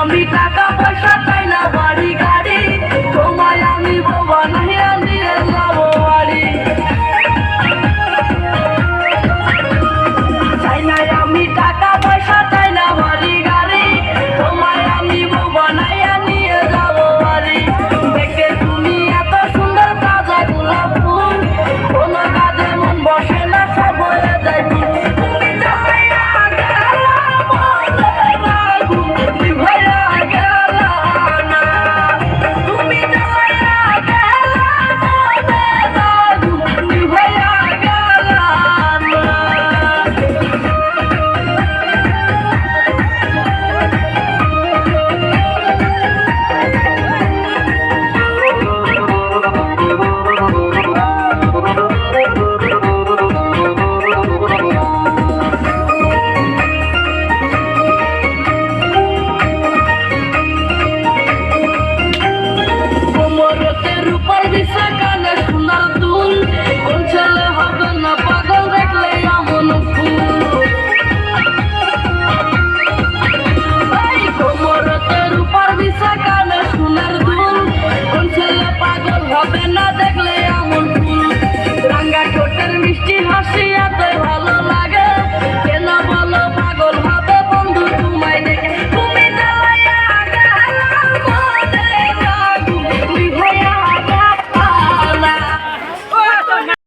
আমি টাকা পয়সা চাই না বাড়ি গাড়ি, তোমায় আমি বাবা নাহিয়া দিয়ে যাবো বাড়ি। চাই না আমি টাকা পয়সা চাই না বাড়ি গাড়ি, তোমায় আমি বাবা নাহিয়া নিয়ে যাবো বাড়ি। দেখে তুমি এত সুন্দর তাজা গোলাপ ফুল, কোনো কাজে মন বসে না সব হয়ে যায় ভুল। তুমি যাইয়া গেলা মনের আগুন নিভাইয়া গেলা না, তুমি যাইয়া গেলা মনের আগুন নিভাইয়া গেলা না। কোমরতে রূপার দিশা কানে সোনার দুল, কোন ছেলে হবে না পাগল দেখলে এমন ফুল। কোমরতে রূপার দিশা কানে সোনার দুল, কোন ছেলে পাগল হবে না দেখলে এমন ফুল। রাঙ্গা ঠোঁটের মিষ্টি হাসি এত